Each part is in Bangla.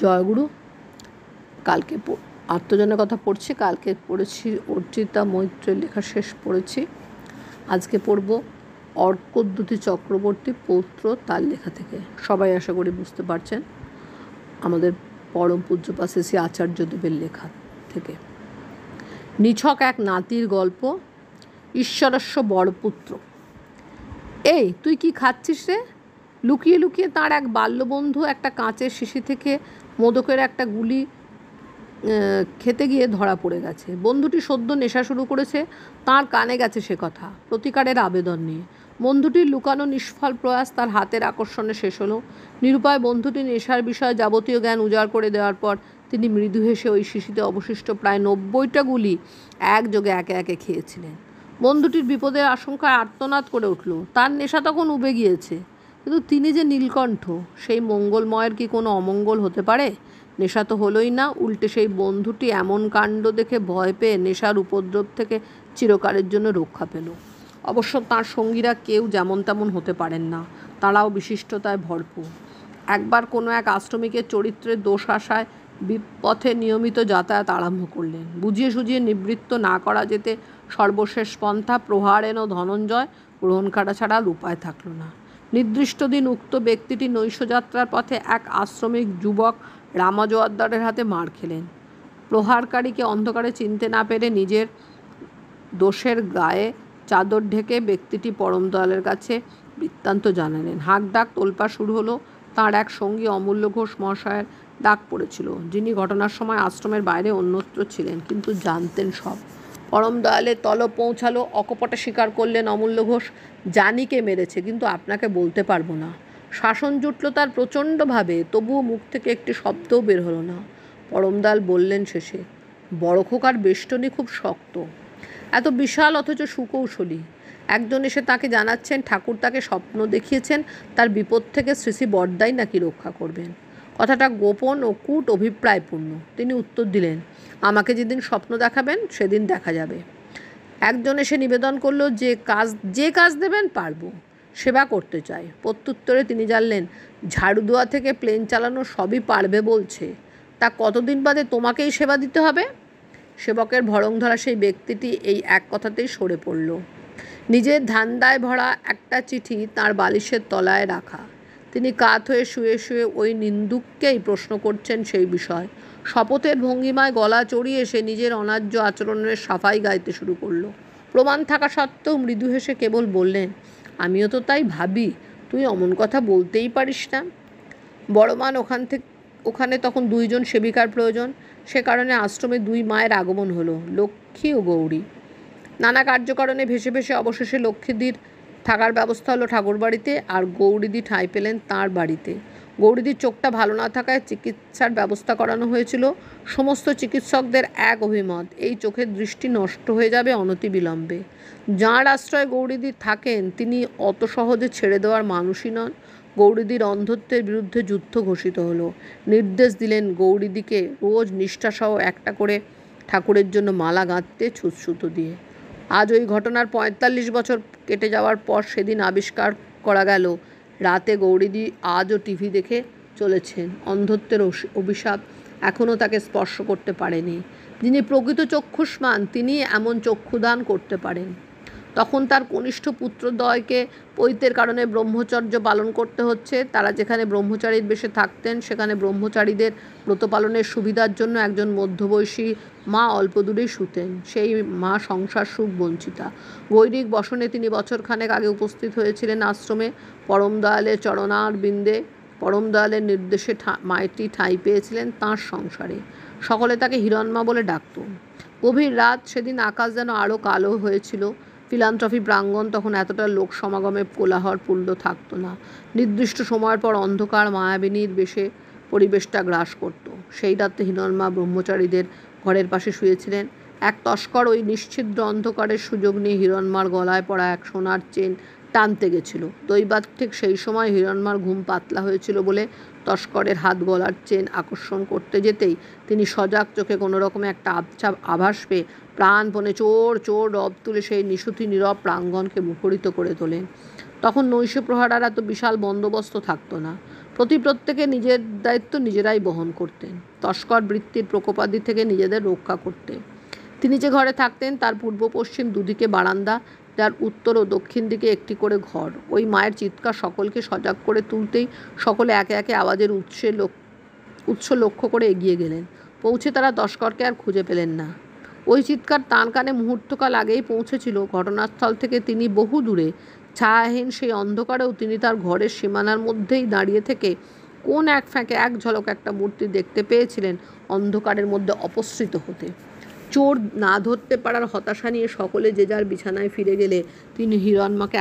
জয়গুরু। কালকে আত্মজনের কথা পড়ছি, কালকে পড়েছি অর্চিতা মৈত্রের লেখা শেষ পড়েছি। আজকে পড়ব অর্কদ্যুতি চক্রবর্তী পৌত্র, তার লেখা থেকে। সবাই আশা করি বুঝতে পারছেন, আমাদের পরম পূজ্যপাদ শ্রী আচার্যদেবের লেখা থেকে। নিছক এক নাতির গল্প। ঈশ্বরস্য বড়পুত্র। এই তুই কি খাচ্ছিস রে? লুকিয়ে লুকিয়ে তার এক বাল্যবন্ধু একটা কাঁচের শিশি থেকে মোদকের একটা গুলি খেতে গিয়ে ধরা পড়ে গেছে। বন্ধুটি সদ্য নেশা শুরু করেছে, তার কানে গেছে সে কথা, প্রতিকারের আবেদন নিয়ে। বন্ধুটির লুকানো নিষ্ফল প্রয়াস তার হাতের আকর্ষণে শেষ হলো। নিরুপায় বন্ধুটি নেশার বিষয়ে যাবতীয় জ্ঞান উজাড় করে দেওয়ার পর তিনি মৃদু হেসে ওই শিশিতে অবশিষ্ট প্রায় 90টা গুলি একযোগে একে একে খেয়েছিলেন। বন্ধুটির বিপদের আশঙ্কায় আর্তনাদ করে উঠল। তার নেশা তখন উবে গিয়েছে, কিন্তু তিনি যে নীলকণ্ঠ, সেই মঙ্গলময়ের কি কোনো অমঙ্গল হতে পারে? নেশা তো হলোই না, উল্টে সেই বন্ধুটি এমন কাণ্ড দেখে ভয় পেয়ে নেশার উপদ্রব থেকে চিরকালের জন্য রক্ষা পেল। অবশ্য তার সঙ্গীরা কেউ যেমন তেমন হতে পারেন না, তারাও বিশিষ্টতায় ভরপুর। একবার কোনো এক আশ্রমিকের চরিত্রের দোষ আসায় বিপথে নিয়মিত যাতায়াত আরম্ভ করলেন। বুঝিয়ে সুঝিয়ে নিবৃত্ত না করা যেতে সর্বশেষ পন্থা প্রহারেণ ধনঞ্জয় গ্রহণ করা ছাড়া আর উপায় থাকল না। নির্দিষ্ট দিন উক্ত ব্যক্তিটি নৈশযাত্রার পথে এক আশ্রমিক যুবক রামাজোয়াদ্দারের হাতে মার খেলেন। প্রহারকারীকে অন্ধকারে চিনতে না পেরে নিজের দোষের গায়ে চাদর ঢেকে ব্যক্তিটি পরম দয়ালের কাছে বৃত্তান্ত জানালেন। হাঁক ডাক তোলপাড় শুরু হলো। তাঁর এক সঙ্গী অমূল্য ঘোষ মহাশয়ের ডাক পড়েছিল, যিনি ঘটনার সময় আশ্রমের বাইরে অন্যত্র ছিলেন, কিন্তু জানতেন সব। পরম দয়ালের তলব পৌঁছালো। অকপটে স্বীকার করলেন অমূল্য ঘোষ, জানি কে মেরেছে, কিন্তু আপনাকে বলতে পারবো না। শাসন জুটল তার প্রচণ্ডভাবে, তবুও মুখ থেকে একটি শব্দও বের হলো না। পরম দয়াল বললেন শেষে, বড় খোকার বেষ্টনী খুব শক্ত, এত বিশাল অথচ সুকৌশলী। একজন এসে তাকে জানাচ্ছেন ঠাকুর তাকে স্বপ্ন দেখিয়েছেন, তার বিপদ থেকে শ্রী শ্রী বড়দাই নাকি রক্ষা করবেন। কথাটা গোপন ও কূট অভিপ্রায়পূর্ণ। তিনি উত্তর দিলেন, আমাকে যেদিন স্বপ্ন দেখাবেন সেদিন দেখা যাবে। একজন এসে নিবেদন করলো, যে কাজ দেবেন পারবো, সেবা করতে চাই। প্রত্যুত্তরে তিনি জানলেন, ঝাড়ু দেওয়া থেকে প্লেন চালানো সবই পারবে বলছে, তা কতদিন বাদে তোমাকেই সেবা দিতে হবে? সেবকের ভরং ধরা সেই ব্যক্তিটি এই এক কথাতেই সরে পড়ল। নিজের ধান্দায় ভরা একটা চিঠি তার বালিশের তলায় রাখা। তিনি কাত হয়ে শুয়ে শুয়ে ওই নিন্দুককেই প্রশ্ন করছেন সেই বিষয়। শপথের ভঙ্গিমায় গলা চড়িয়ে সে নিজের অন্যায্য আচরণের সাফাই গাইতে শুরু করলো। প্রমাণ থাকা সত্ত্বেও মৃদু হেসে কেবল বললেন, আমিও তো তাই ভাবি, তুই অমন কথা বলতেই পারিস না। বড়মান ওখানে তখন 2 জন সেবিকার প্রয়োজন। সে কারণে আশ্রমে 2 মায়ের আগমন হলো, লক্ষ্মী ও গৌরী। নানা কার্যকারণে ভেসে ভেসে অবশেষে লক্ষ্মীদির থাকার ব্যবস্থা হলো ঠাকুরবাড়িতে, আর গৌরীদি ঠাঁই পেলেন তাঁর বাড়িতে। গৌরীদির চোখটা ভালো না থাকায় চিকিৎসার ব্যবস্থা করানো হয়েছিল। সমস্ত চিকিৎসকদের এক অভিমত, এই চোখের দৃষ্টি নষ্ট হয়ে যাবে অনতিবিলম্বে। যাঁর আশ্রয়ে গৌরীদি থাকেন তিনি অত সহজে ছেড়ে দেওয়ার মানুষই নন। গৌরীদির অন্ধত্বের বিরুদ্ধে যুদ্ধ ঘোষিত হলো। নির্দেশ দিলেন গৌরীদিকে রোজ নিষ্ঠাসহ একটা করে ঠাকুরের জন্য মালা গাঁথতে, ছুঁচসুতো দিয়ে। আজ ওই ঘটনার 45 বছর কেটে যাওয়ার পর সেদিন আবিষ্কার করা গেল, রাতে গৌরীদি আজও টিভি দেখে চলেছেন। অন্ধত্বের অভিশাপ এখনও তাকে স্পর্শ করতে পারেনি। যিনি প্রকৃত চক্ষুষ্মান তিনি এমন চক্ষুদান করতে পারেন। তখন তার কনিষ্ঠ পুত্রদ্বয়কে পৈতের কারণে ব্রহ্মচর্য পালন করতে হচ্ছে। তারা যেখানে ব্রহ্মচারীর বেশে থাকতেন, সেখানে ব্রহ্মচারীদের ব্রত পালনের সুবিধার জন্য একজন মধ্যবয়সী মা অল্প দূরেই শুতেন। সেই মা সংসার সুখ বঞ্চিতা। গৈরিক বসনে তিনি বছরখানেক আগে উপস্থিত হয়েছিলেন আশ্রমে। পরম দয়ালের চরণার বিন্দে পরম দয়ালের নির্দেশে মায়েরটি ঠাঁই পেয়েছিলেন তাঁর সংসারে। সকলে তাকে হিরণমা বলে ডাকত। গভীর রাত সেদিন, আকাশ যেন আরও কালো হয়েছিল। ফিলান্থ্রফি প্রাঙ্গণ তখন এতটা লোক সমাগমে কোলাহলপূর্ণ থাকত না। নির্দিষ্ট সময়ের পর অন্ধকার মায়াবিনীর বেশে পরিবেশটা গ্রাস করত। সেই রাতে হিরণমা ব্রহ্মচারীদের ঘরের পাশে শুয়েছিলেন। এক তস্কর ওই নিশ্ছিদ্র অন্ধকারের সুযোগ নিয়ে হিরণমার গলায় পড়া এক সোনার চেন টানতে গেছিল। দৈবাৎ ঠিক সেই সময় হিরণমার ঘুম পাতলা হয়েছিল বলে তস্করের হাত গলার চেন আকর্ষণ করতে যেতেই তিনি সজাগ চোখে কোনো রকমে একটা আভাস পেয়ে প্রাণপণে চোর চোর রব তুলে সেই নিশুতি নীরব প্রাঙ্গণকে মুখরিত করে তোলেন। তখন নৈশ প্রহরার এত বিশাল বন্দোবস্ত থাকতো না। প্রত্যেকে নিজের দায়িত্ব নিজেরাই বহন করতেন। তস্কর বৃত্তির প্রকোপাদি থেকে নিজেদের রক্ষা করতে তিনি যে ঘরে থাকতেন তার পূর্ব পশ্চিম দুদিকে বারান্দা, যার উত্তর ও দক্ষিণ দিকে একটি করে ঘর। ওই মায়ের চিৎকার সকলকে সজাগ করে তুলতেই সকলে একে একে আওয়াজের উৎস লক্ষ্য করে এগিয়ে গেলেন। পৌঁছে তারা তস্করকে আর খুঁজে পেলেন না। ওই চিৎকার তাঁর কানে মুহূর্তকাল আগেই পৌঁছেছিল। ঘটনাস্থল থেকে তিনি বহু দূরে, ছায়াহীন সেই অন্ধকারেও তিনি তার ঘরের সীমানার মধ্যেই দাঁড়িয়ে থেকে কোন এক ফাঁকে এক ঝলক একটা মূর্তি দেখতে পেয়েছিলেন অন্ধকারের মধ্যে অপসৃত হতে। চোর না ধরতে পারার হতাশা নিয়ে সকলে যে যার বিছানায় ফিরে গেলে তিনি হিরণমাকে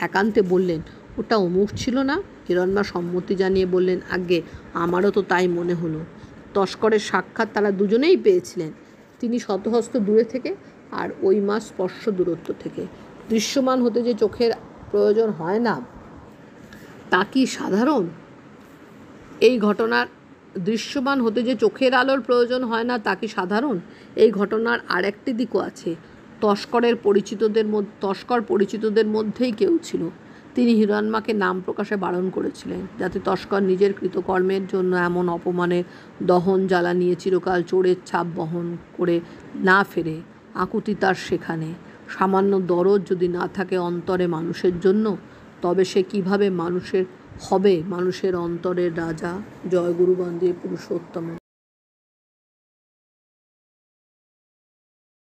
একান্তে বললেন, ওটা অমুক ছিল না? হিরণমা সম্মতি জানিয়ে বললেন, আজ্ঞে, আমারও তো তাই মনে হলো। তস্করের সাক্ষাৎ তারা দুজনেই পেয়েছিলেন, তিনি শতহস্ত দূরে থেকে আর ওই মা স্পর্শ দূরত্ব থেকে। দৃশ্যমান হতে যে চোখের প্রয়োজন হয় না তা কি সাধারণ? এই ঘটনার দৃশ্যমান হতে যে চোখের আলোর প্রয়োজন হয় না তা কি সাধারণ? এই ঘটনার আর একটি দিকও আছে। তস্কর পরিচিতদের মধ্যেই কেউ ছিল। তিনি হিরণমাকে নাম প্রকাশে বারণ করেছিলেন, যাতে তস্কর নিজের কৃতকর্মের জন্য এমন অপমানের দহন জ্বালা নিয়ে চিরকাল চোরের ছাপ বহন করে না ফেরে। আকুতি তার সেখানে। সামান্য দরদ যদি না থাকে অন্তরে মানুষের জন্য, তবে সে কিভাবে মানুষের অন্তরের রাজা? জয় গুরু বন্দে পুরুষোত্তম।